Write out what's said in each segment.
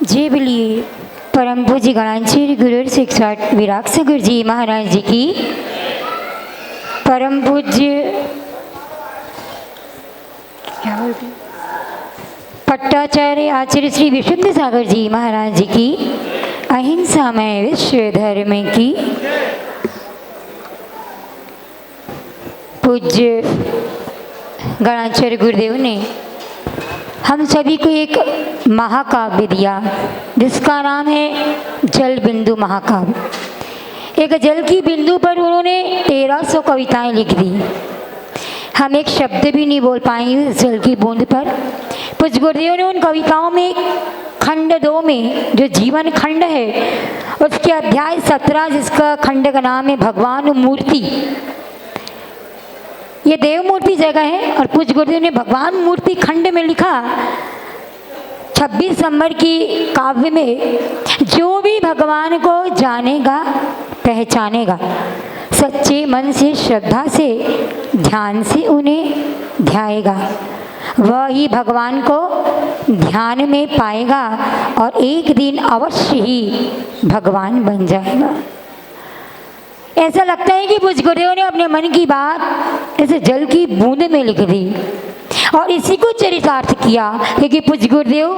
जय बोलिए परम पूज्य गणाचार्य गुरु शिक्षक विराग गुरु जी महाराज जी की। परम पूज्य क्या बोलते पट्टाचार्य आचार्य श्री विशुद्ध सागर जी महाराज जी की अहिंसामय विश्व धर्म की। पूज्य गणाचार्य गुरुदेव ने हम सभी को एक महाकाव्य दिया जिसका नाम है जल बिंदु महाकाव्य। एक जल की बिंदु पर उन्होंने 1300 कविताएं लिख दी। हम एक शब्द भी नहीं बोल पाएंगे उस जल की बूंद पर। पूज्य गुरुदेव ने उन कविताओं में खंड 2 में जो जीवन खंड है उसके अध्याय 17 जिसका खंड का नाम है भगवान मूर्ति। ये देव मूर्ति जगह है और पूज्य गुरुदेव ने भगवान मूर्ति खंड में लिखा 26 नंबर की काव्य में, जो भी भगवान को जानेगा पहचानेगा, सच्चे मन से श्रद्धा से ध्यान से उन्हें ध्याएगा, वह ही भगवान को ध्यान में पाएगा और एक दिन अवश्य ही भगवान बन जाएगा। ऐसा लगता है कि पूज्य गुरुदेव ने अपने मन की बात ऐसे जल की बूंद में लिख दी और इसी को चरितार्थ किया, क्योंकि पूज्य गुरुदेव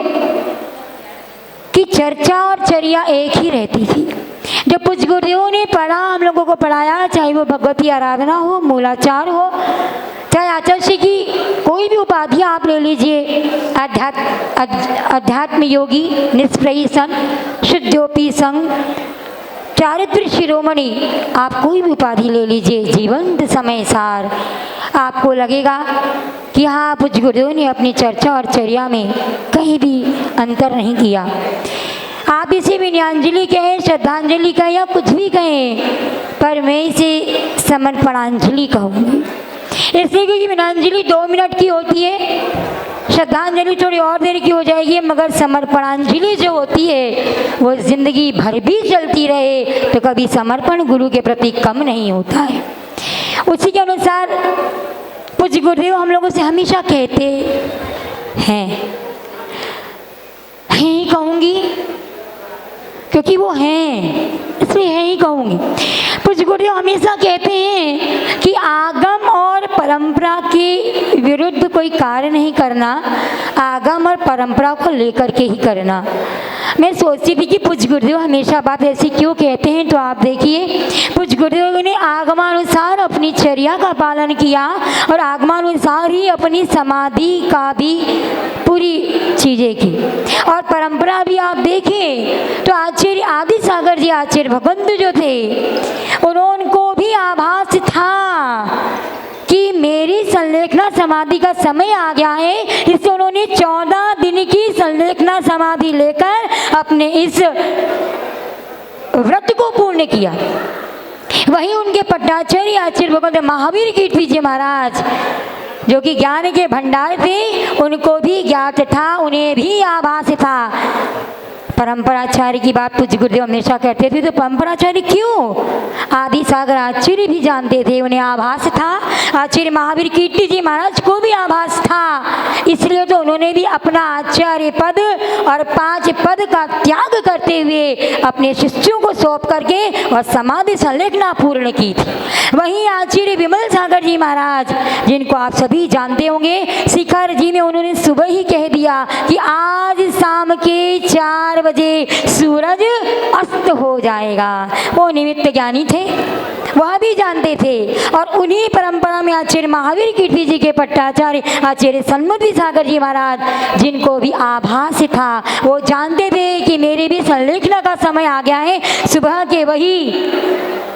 की चर्चा और चर्या एक ही रहती थी। जो पूज्य गुरुदेव ने पढ़ा, हम लोगों को पढ़ाया, चाहे वो भगवती आराधना हो, मूलाचार हो, चाहे आचार्य की कोई भी उपाधि आप ले लीजिए, अध्यात्म योगी, निष्प्रयी संत, शुद्धोपी संघ, चारित्र शिरोमणि, आप कोई भी उपाधि ले लीजिए, जीवंत समय सार, आपको लगेगा कि हाँ पूज्य गुरुदेव ने अपनी चर्चा और चर्या में कहीं भी अंतर नहीं किया। आप इसे विनयांजलि कहें, श्रद्धांजलि कहें या कुछ भी कहें, पर मैं इसे समर्पणांजलि कहूँगी। इसलिए क्योंकि विनयांजलि 2 मिनट की होती है, श्रद्धांजलि थोड़ी और देर की हो जाएगी, मगर समर्पणांजलि जो होती है वो जिंदगी भर भी चलती रहे तो कभी समर्पण गुरु के प्रति कम नहीं होता है। उसी के अनुसार पूज्य गुरुदेव हम लोगों से हमेशा कहते हैं ही कहूँगी क्योंकि वो हैं, इसलिए है ही कहूँगी। पूज्य गुरुदेव हमेशा कहते हैं कि आगम और परंपरा के विरुद्ध कोई कार्य नहीं करना, आगम और परंपरा को लेकर के ही करना। मैं सोचती थी कि पूज्य गुरुदेव हमेशा बात ऐसी क्यों कहते हैं, तो आप देखिए पूज्य गुरुदेव ने आगमानुसार अपनी चर्या का पालन किया और आगमानुसार ही अपनी समाधि का भी पूरी चीज़ें की। और परंपरा भी आप देखें तो आचार्य आदि सागर जी आचार्य भगवंत जो थे उनको भी आभास था कि मेरी संलेखना समाधि का समय आ गया है, इससे उन्होंने 14 दिन की संलेखना समाधि लेकर अपने इस व्रत को पूर्ण किया। वहीं उनके पट्टाचार्य आचार्य भगवंत महावीर कीर्ति जी महाराज जो कि ज्ञान के भंडार थे, उनको भी ज्ञात था, उन्हें भी आभास था। परंपराचार्य की बात पूज्य गुरुदेव हमेशा कहते थे, तो परंपराचार्य क्यों? आदि सागर आचार्य भी जानते थे, उन्हें आभास था। आचार्य महावीर कीर्ति जी महाराज को भी आभास था, इसलिए तो उन्होंने भी अपना आचार्य पद और 5 पद का त्याग करते हुए अपने शिष्यों को सौंप करके और समाधि संलेखना पूर्ण की थी। वहीं आचार्य विमल सागर जी महाराज जिनको आप सभी जानते होंगे, शिखर जी में उन्होंने सुबह ही कह दिया कि आज शाम के 4 बजे सूरज अस्त हो जाएगा। वो निमित्त ज्ञानी थे, वह भी जानते थे। और उन्हीं परंपरा में आचार्य महावीर कीर्ति जी के पट्टाचार्य आचार्य सन्मति सागर जी महाराज जिनको भी आभास था, वो जानते थे कि मेरे भी संलेखना का समय आ गया है। सुबह के वही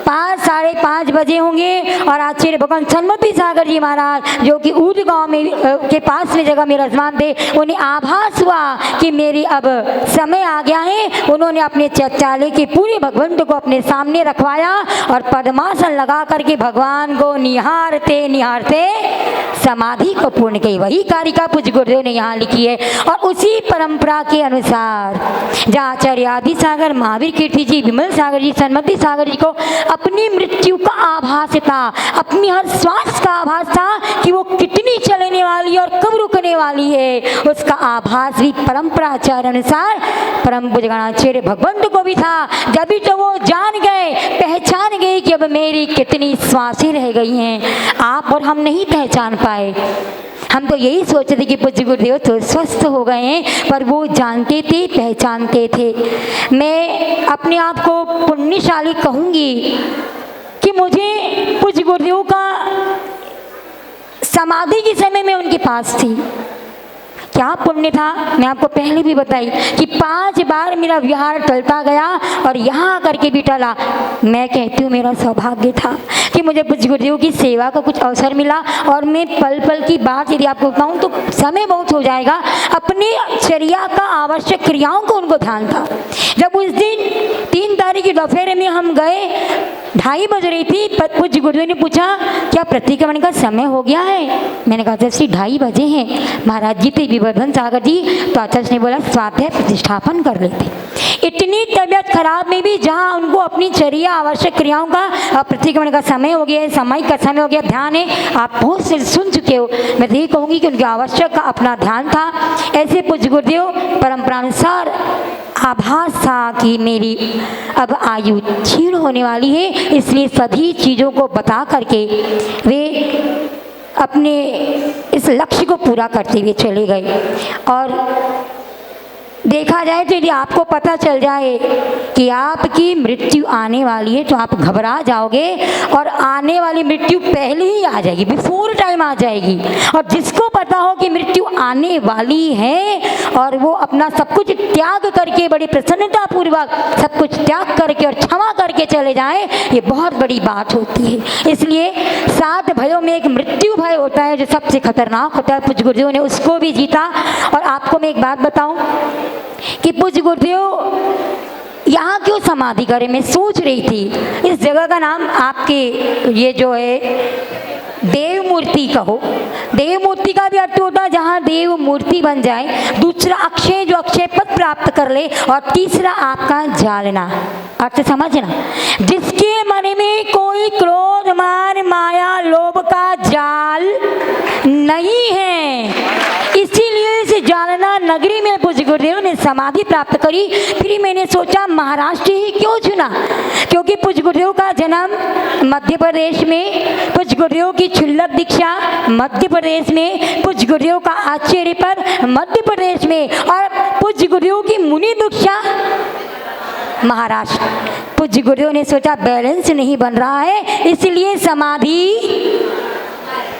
5 साढ़े 5 बजे होंगे और आचार्य भगवान सन्मति सागर जी महाराज जो कि ऊद गांव में के पास में जगह में रजमान थे, उन्हें आभास हुआ कि मेरी अब समय आ गया है। उन्होंने अपने चर्चालय के पूरे भगवंत को अपने सामने रखवाया और पद्मासन लगा करके भगवान को निहारते निहारते समाधि को पूर्ण की। वही कारिका पूज्य गुरुदेव ने यहाँ लिखी है। और उसी परंपरा के अनुसार जहाँ आचार्य आदि सागर, महावीर कीर्ति जी, विमल सागर जी, सन्मति सागर जी को अपनी मृत्यु का आभास था, अपनी हर श्वास का आभास था कि वो कितनी चलने वाली और कब रुकने वाली है, उसका आभास भी परंपराचार्य अनुसार परम पूज्य गणाचार्य भगवंत को भी था। जब तो वो जान गए, पहचान गए कि अब मेरी कितनी श्वासें रह गई हैं। आप और हम नहीं पहचान पाए। हम तो यही सोचते थे कि पूज्य गुरुदेव तो स्वस्थ हो गए हैं, पर वो जानते थे, पहचानते थे। मैं अपने आप को पुण्यशाली कहूँगी कि मुझे पूज्य गुरुदेव का समाधि के समय में उनके पास थी। क्या पुण्य था, मैं आपको पहले भी बताई कि 5 बार मेरा विहार टलता गया और यहाँ करके भी टला। मैं कहती हूँ मेरा सौभाग्य था कि मुझे पूज्य गुरुदेव की सेवा का कुछ अवसर मिला। और मैं पल पल की बात यदि आपको बताऊँ तो समय बहुत हो जाएगा, अपनी चर्या का आवश्यक क्रियाओं को उनको ध्यान था। जब उस दिन 3 तारीख की दोपहर में हम गए, 2:30 बज रही थी, पूज्य गुरुदेव ने पूछा क्या प्रतिक्रमण का समय हो गया है? मैंने कहा जैसे 2:30 बजे हैं। महाराज जी थे विवर्धन सागर जी, तो आचार्य ने बोला स्वाध्याय प्रतिष्ठापन कर लेते। इतनी तबीयत खराब में भी जहाँ उनको अपनी चर्या आवश्यक क्रियाओं का प्रतिक्रमण का समय हो गया है, समय का समय हो गया, ध्यान है, आप बहुत से सुन चुके हो। मैं यही कहूँगी कि उनके आवश्यक का अपना ध्यान था। ऐसे पूज्य गुरुदेव परंपरानुसार आभास था कि मेरी अब आयु क्षीण होने वाली है, इसलिए सभी चीज़ों को बता करके वे अपने इस लक्ष्य को पूरा करते हुए चले गए। और देखा जाए तो यदि आपको पता चल जाए कि आपकी मृत्यु आने वाली है तो आप घबरा जाओगे, और आने वाली मृत्यु पहले ही आ जाएगी, बिफोर टाइम आ जाएगी। और जिसको पता हो कि मृत्यु आने वाली है और वो अपना सब कुछ त्याग करके, बड़ी प्रसन्नतापूर्वक सब कुछ त्याग करके और क्षमा करके चले जाए, ये बहुत बड़ी बात होती है। इसलिए 7 भयों में एक मृत्यु भय होता है जो सबसे खतरनाक होता है। पूज्य गुरुदेव ने उसको भी जीता। और आपको मैं एक बात बताऊं कि पूज्य गुरुदेव यहाँ क्यों समाधि करें, मैं सोच रही थी। इस जगह का नाम आपके ये जो है देव मूर्ति कहो। देव मूर्ति का भी अर्थ होता है जहाँ देव मूर्ति बन जाए, दूसरा अक्षय जो अक्षय पद प्राप्त कर ले, और तीसरा आपका जालना, अर्थ समझना, जिसके मन में कोई क्रोध, मान, माया, लोभ का जाल नहीं है, इसीलिए इस जालना नगरी में पूज्य गुरुदेव ने समाधि प्राप्त करी। फिर मैंने सोचा महाराष्ट्र ही क्यों चुना, क्योंकि पूज्य गुरुदेव का जन्म मध्य प्रदेश में, पूज्य गुरुदेव की क्षुल्लक दीक्षा मध्य प्रदेश में, पूज्य गुरुदेव का आचार्य पद मध्य प्रदेश में, और पूज्य गुरुदेव की मुनि दीक्षा महाराष्ट्र। पूज्य गुरुदेव ने सोचा बैलेंस नहीं बन रहा है, इसलिए समाधि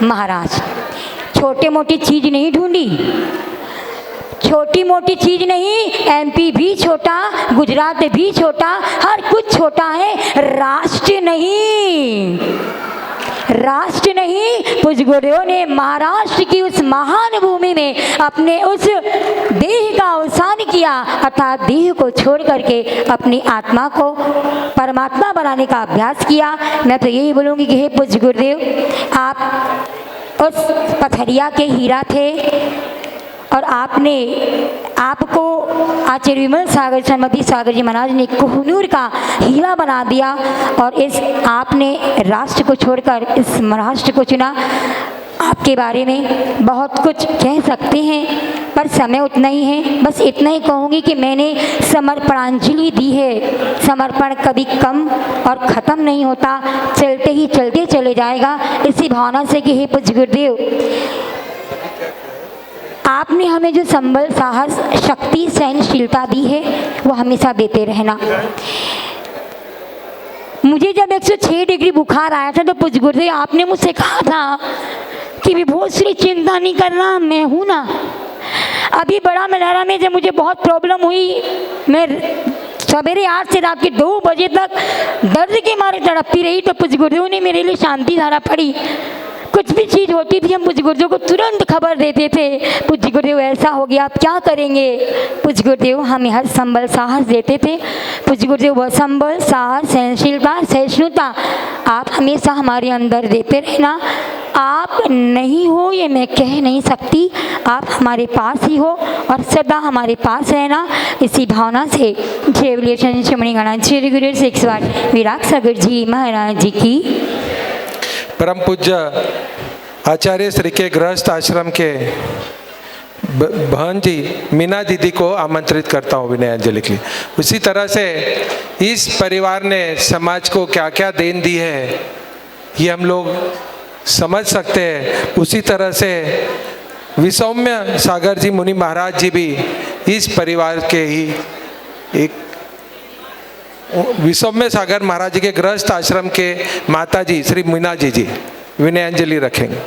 महाराष्ट्र। छोटे मोटी चीज नहीं ढूंढी, छोटी मोटी चीज नहीं, एमपी भी छोटा, गुजरात भी छोटा, हर कुछ छोटा है, राष्ट्र नहीं, राष्ट्र नहीं। पूज्य गुरुदेव ने महाराष्ट्र की उस महान भूमि में अपने उस देह का अवसान किया, अर्थात देह को छोड़ करके अपनी आत्मा को परमात्मा बनाने का अभ्यास किया। मैं तो यही बोलूँगी कि हे पूज्य गुरुदेव, आप उस पथरिया के हीरा थे, और आपको आचार्य विमल सागर, सन्मति सागर जी महाराज ने कोहिनूर का हीरा बना दिया, और आपने राष्ट्र को छोड़कर इस महाराष्ट्र को चुना। आपके बारे में बहुत कुछ कह सकते हैं, पर समय उतना ही है। बस इतना ही कहूँगी कि मैंने समर्पणांजलि दी है। समर्पण कभी कम और ख़त्म नहीं होता, चलते ही चलते चले जाएगा। इसी भावना से कि हे पूज्य गुरुदेव, आपने हमें जो संबल, साहस, शक्ति, सहनशीलता दी है वो हमेशा देते रहना। मुझे जब 106 डिग्री बुखार आया था तो पूज्य गुरुदेव आपने मुझसे कहा था कि विभूश्री चिंता नहीं करना, मैं हूँ ना। अभी बड़ा मलहरा में जब मुझे बहुत प्रॉब्लम हुई, मैं सवेरे 8 से रात के 2 बजे तक दर्द के मारे तड़पती रही, तो पूज्य गुरुदेव ने मेरे लिए शांति धारा पढ़ी। कुछ भी चीज़ होती थी हम पूज्य गुरुदेव को तुरंत खबर देते थे, पूज्य गुरुदेव ऐसा हो गया, आप क्या करेंगे। पूज्य गुरुदेव हमें हर संबल, साहस देते थे। पूज्य गुरुदेव वह संबल, साहस, सहनशीलता, सहिष्णुता आप हमेशा हमारे अंदर देते रहना। आप नहीं हो ये मैं कह नहीं सकती, आप हमारे पास ही हो और सदा हमारे पास रहना। इसी भावना से जय बोलिए शिरोमणि गणाचार्य गुरु 6 विराग सागर जी महाराज जी की। परम पूज्य आचार्य श्री के गृहस्थ आश्रम के बहन जी मीना दीदी को आमंत्रित करता हूँ विनय अंजलि के लिए। उसी तरह से इस परिवार ने समाज को क्या क्या देन दी है ये हम लोग समझ सकते हैं। उसी तरह से विसौम्य सागर जी मुनि महाराज जी भी इस परिवार के ही एक विसौम्य सागर महाराज जी के गृहस्थ आश्रम के माता जी श्री मीना जी विनय अंजलि रखेंगे।